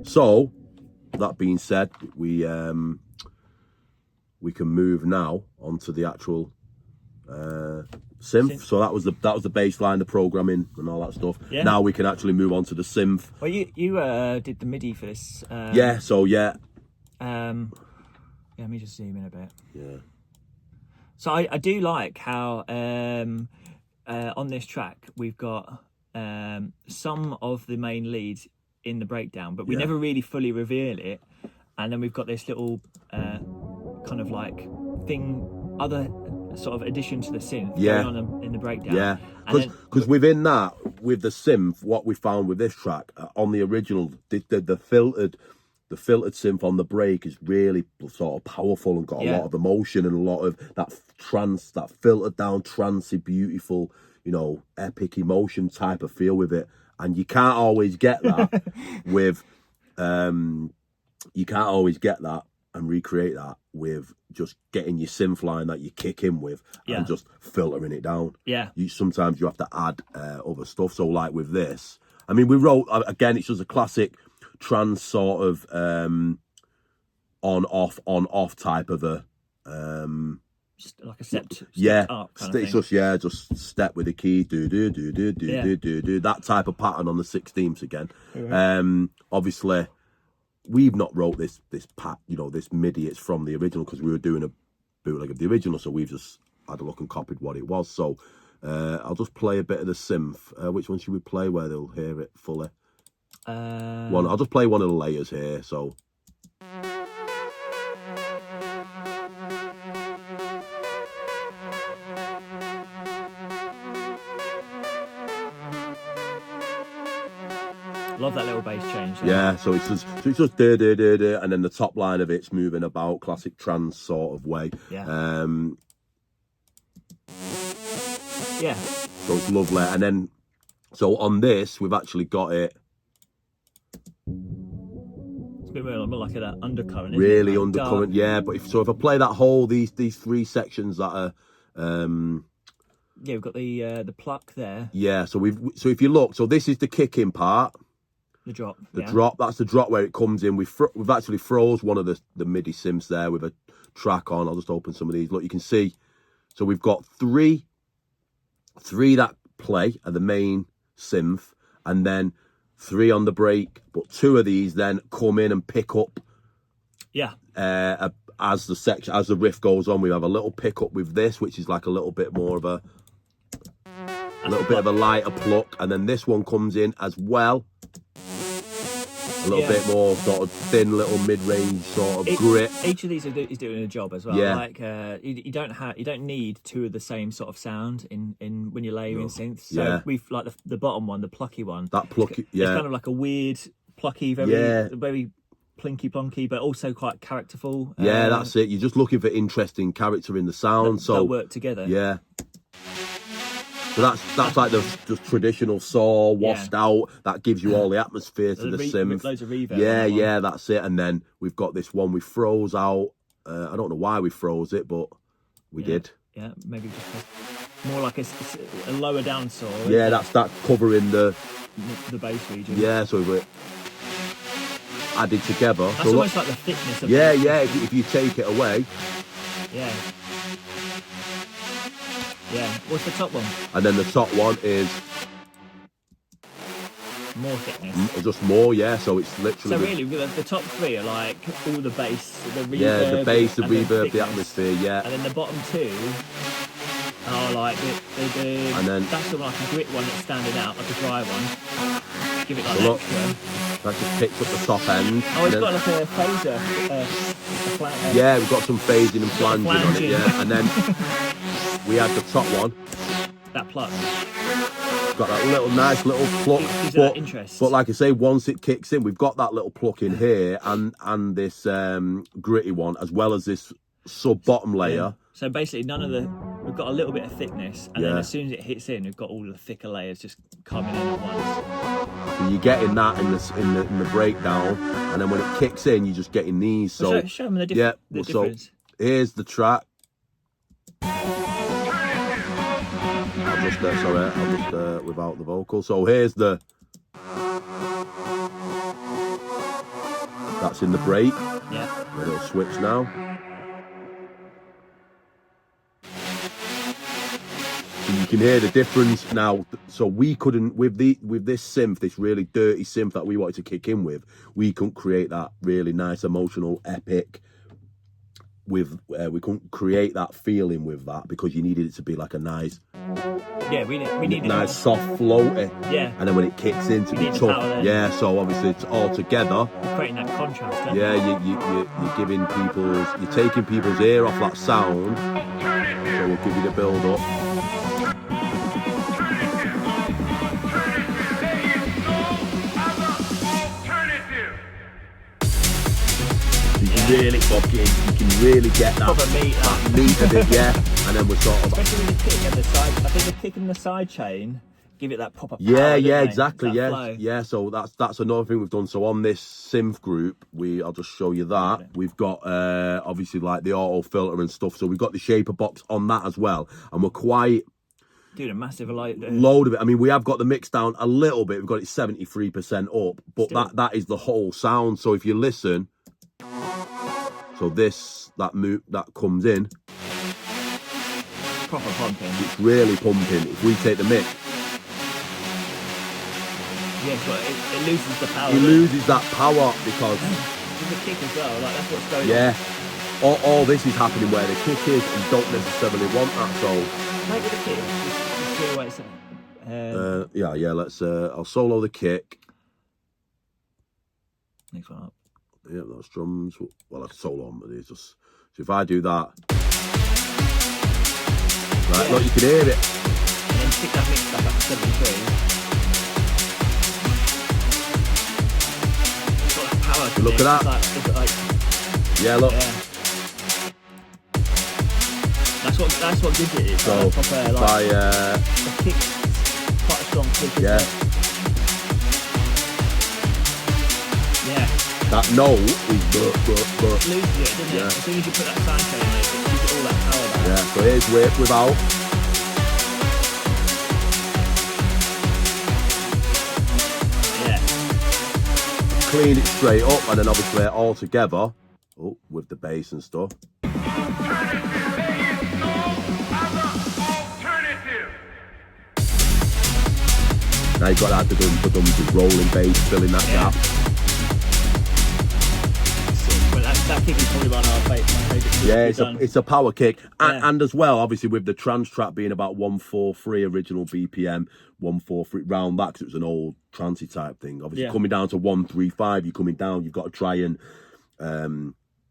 So that being said, we can move now onto the actual synth. So that was the bass line, the programming and all that stuff. Yeah. Now we can actually move on to the synth. Well, you did the MIDI for this. Yeah. So yeah. Yeah, let me just zoom in a bit. Yeah. So I do like how on this track we've got some of the main leads in the breakdown, but we never really fully reveal it. And then we've got this little kind of like other sort of addition to the synth going on in the breakdown. Yeah, because within that, with the synth, what we found with this track on the original, the filtered synth on the break is really sort of powerful and got a lot of emotion and a lot of that filtered down, trancey, beautiful, you know, epic emotion type of feel with it. And you can't always get that with, you can't always get that and recreate that with just getting your synth line that you kick in with and just filtering it down. Yeah. Sometimes you have to add other stuff. So like with this, I mean, we wrote, again, it's just a classic trance sort of on off type of a just like a step up kind it's of thing. just step with the key, do that type of pattern on the 16ths again. Obviously we've not wrote this MIDI, it's from the original because we were doing a bootleg of the original, so we've just had a look and copied what it was. So I'll just play a bit of the synth. Which one should we play where they'll hear it fully? I'll just play one of the layers here. So love that little bass change there. Yeah, so it's just da, da, da, da, and then the top line of it's moving about, classic trance sort of way. Yeah. So it's lovely. And then so on this we've actually got it. It's a bit more like that undercurrent. Really like undercurrent, dark. yeah. But if I play that whole these three sections that are yeah, we've got the pluck there. Yeah, so if you look, so this is the kicking part. The drop. Drop, that's the drop where it comes in. We've actually froze one of the MIDI synths there with a track on. I'll just open some of these. Look, you can see. So we've got three that play at the main synth, and then 3 on the break. But 2 of these then come in and pick up. Yeah. As the riff goes on, we have a little pickup with this, which is like a little bit more of a bit of a lighter pluck, and then this one comes in as well. A little bit more sort of thin, little mid-range sort of grit. Each of these is doing a job as well. Yeah. Like you don't need 2 of the same sort of sound in when you're layering synths. So we've like the bottom one, the plucky one. That plucky, it's kind of like a weird plucky, very plinky plonky, but also quite characterful. Yeah, that's it. You're just looking for interesting character in the sound. They'll work together. Yeah. So that's like the traditional saw washed out. That gives you all the atmosphere to the synth. Loads of reverb. Yeah, that's it. And then we've got this one we froze out. I don't know why we froze it, but we did. Yeah, maybe just more like a lower down saw. Yeah, that's covering the bass region. Yeah, so we're added together. That's so almost like the thickness of if you take it away. Yeah. Yeah, what's the top one? And then the top one is more thickness. Just more, yeah. So it's literally. So really, the top 3 are like all the bass, the reverb. Yeah, the bass, the reverb, the atmosphere, yeah. And then the bottom 2 are like the and then that's sort of like a grit one that's standing out, like a dry one. Give it like extra. That just picks up the top end. Oh, it's got like a phaser, a flat. Yeah, we've got some phasing and flanging on it, yeah. And then we had the top one. That pluck. Got that nice little pluck. Gives it that interest. But like I say, once it kicks in, we've got that little pluck in here and this gritty one, as well as this sub-bottom layer. Yeah. So basically we've got a little bit of thickness, and then as soon as it hits in, we've got all the thicker layers just coming in at once. So you're getting that in the breakdown, and then when it kicks in, you're just getting these. So show them the difference. So here's the track. I'll just without the vocal. So here's the. That's in the break. Yeah. A little switch now. So you can hear the difference now. So we couldn't with this synth, this really dirty synth that we wanted to kick in with, we couldn't create that really nice emotional epic with we couldn't create that feeling with that because you needed it to be like a nice we needed nice soft floaty. Yeah. And then when it kicks in to be tough. Yeah, so obviously it's all together. You're creating that contrast. Yeah, you're giving you're taking people's ear off that sound. So we'll give you the build up. Really fucking, you can really get that meat of it, yeah. And then we're sort of, especially with the kick and the side. I think the kick and the side chain give it that proper power. Yeah, exactly, yeah, flow. yeah. So that's another thing we've done. So on this synth group, I'll just show you that we've got obviously like the auto filter and stuff. So we've got the shaper box on that as well, and we're quite. Dude, a massive load of it. I mean, we have got the mix down a little bit. We've got it 73% up, but that is the whole sound. So if you listen. So that comes in. Proper pumping. It's really pumping. If we take the mix. Yeah, but it loses the power. It loses that power because. With the kick as well, like that's what's going on. Yeah. All this is happening where the kick is and you don't necessarily want that, so. Like with the kick, just see what it's yeah, let's I'll solo the kick. Next one up. Yeah, that's drums. Well, I can solo on, but it's just. So if I do that. Right, look, you can hear it. And then pick that mix back up to 73. It's got that power to Look it. at that. It's like, yeah, look. Yeah. That's what gives it. It's so like proper, like, the kick's quite a strong kick. Yeah. Yeah. That note is It loses it, doesn't it? As soon as you put that side chain in, it gives it all that power back. Yeah, so here's whip without. Yeah. Clean it straight up and then obviously all together. Oh, with the bass and stuff. Now you've got that the rolling bass filling that gap. That kick is probably one of my favourite. Yeah, it's a power kick. And as well, obviously with the trance track being about 143 original BPM, 143 round that because it was an old trancey type thing. Obviously coming down to 135, you're coming down, you've got to try and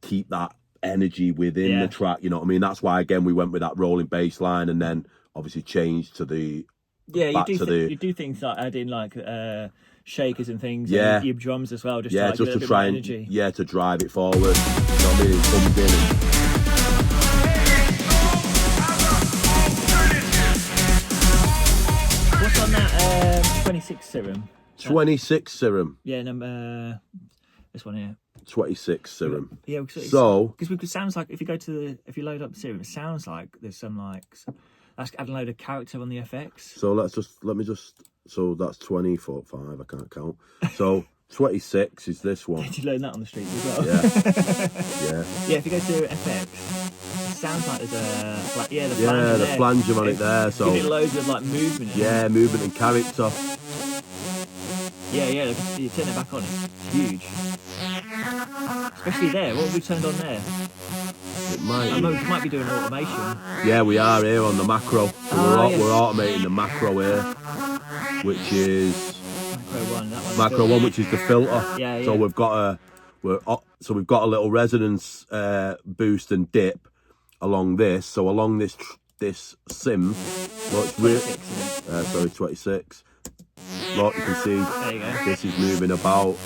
keep that energy within the track, you know what I mean? That's why again we went with that rolling bass line and then obviously changed to the you do things like add in like shakers and things, and your drums as well, just to try and energy. To drive it forward. You know what I mean? It comes in What's on that 26 serum? 26 serum. Yeah, number this one here. 26 serum. Yeah, because it sounds like if you load up the serum, it sounds like there's some like that's adding a load of character on the effects. So so that's 24, 5, I can't count. So 26 is this one. Did you learn that on the street as well? Yeah. Yeah, if you go to FX, it sounds like there's the flanger the there. flanger on it there. So give it loads of like movement. Movement and character. Yeah, you turn it back on, it's huge. Especially there, what have we turned on there? It might be doing automation. Yeah, we are here on the macro. So we're automating the macro here, which is macro one, which is the filter. Yeah. So we've got a little resonance boost and dip along this. So along this synth, well, it's really 26. Look, you can see this is moving about.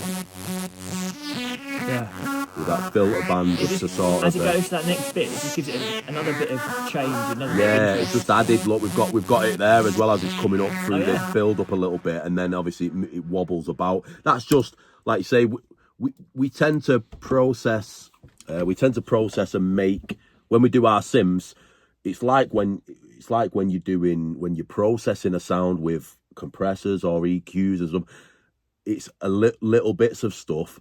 Yeah. With that filter band just to sort as it goes to that next bit, it just gives it another bit of change. It's just added. Look, we've got it there as well as it's coming up through this build up a little bit, and then obviously it wobbles about. That's just like you say. We tend to process. And make when we do our sims. It's like when you're processing a sound with compressors or EQs or something. It's little bits of stuff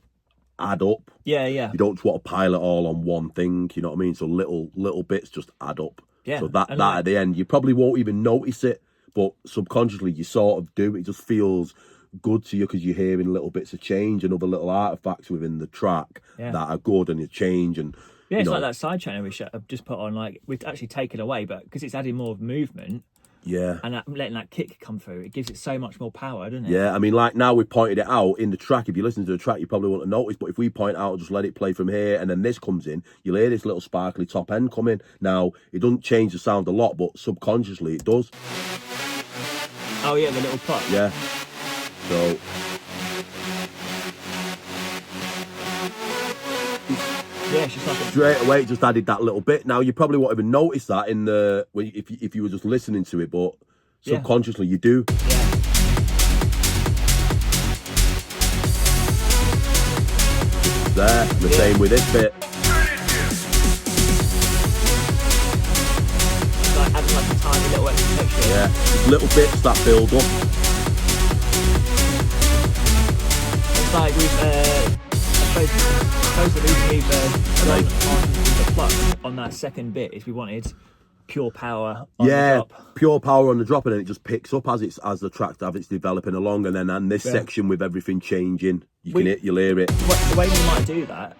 add up. Yeah, yeah. You don't just want to pile it all on one thing, you know what I mean? So little bits just add up. Yeah. So that like, at the end, you probably won't even notice it, but subconsciously you sort of do. It just feels good to you because you're hearing little bits of change and other little artifacts within the track that are good and you change. And yeah, it's like that side channel we have just put on, like we've actually taken away, but because it's adding more movement. Yeah. And letting that kick come through, it gives it so much more power, doesn't it? Yeah, I mean, like now we pointed it out in the track. If you listen to the track, you probably won't have noticed. But if we point out, just let it play from here, and then this comes in, you'll hear this little sparkly top end come in. Now, it doesn't change the sound a lot, but subconsciously it does. Oh, yeah, the little pot. Yeah. So... yeah, it's just like straight away, it just added that little bit. Now, you probably won't even notice that in the if you were just listening to it, but subconsciously you do. Yeah. There, the same with this bit. Like adding like a tiny little extra texture. Yeah, little bits that build up. It's like I suppose the reason we've on the plug on that second bit is we wanted pure power on the drop. Pure power on the drop, and then it just picks up as the track it's developing along, and then this section with everything changing, you'll hear it. The way we might do that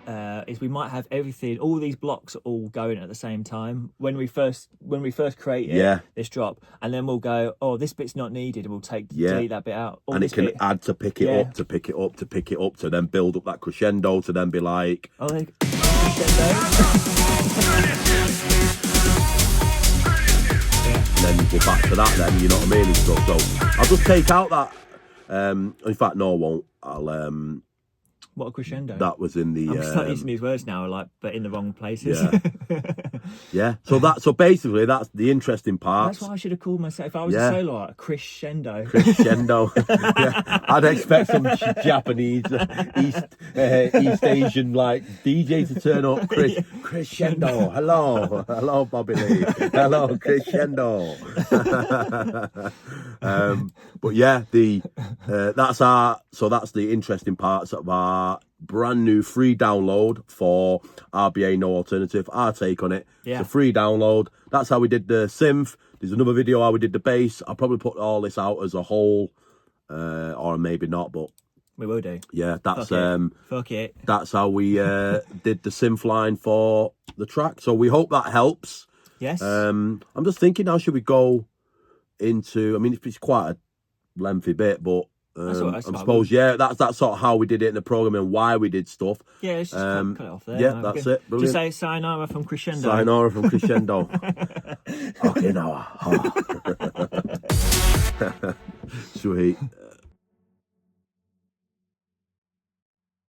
is we might have everything, all these blocks all going at the same time when we first create this drop, and then we'll go, oh, this bit's not needed, and we'll delete that bit out. And it can add to pick it up, to pick it up, to pick it up, to then build up that crescendo, to then be like, crescendo. And then we're back to that then, you know what I mean, and stuff. So I'll just take out that, in fact, no, I won't. I'll, what a crescendo. That was in the... I'm starting using these words now, like, but in the wrong places. Yeah. So basically, that's the interesting part. That's what I should have called myself. If I was a solo artist, crescendo. Crescendo. I'd expect some Japanese, East Asian like DJ to turn up. Crescendo. Hello, Bobby Lee. Hello, crescendo. But yeah, that's the interesting parts of our brand new free download for RBA No Alternative. Our take on it. Yeah. It's a free download. That's how we did the synth. There's another video how we did the bass. I'll probably put all this out as a whole, or maybe not, but we will do. Yeah, that's Fuck it. That's how we did the synth line for the track. So we hope that helps. Yes. I'm just thinking now, should we go into? I mean, it's quite a lengthy bit, but I suppose that's sort of how we did it in the program and why we did stuff. Yeah, let's just cut it off there. Yeah, that's it. Brilliant. Just say sayonara from Crescendo. Sayonara from Crescendo. Okay, now. Sweet.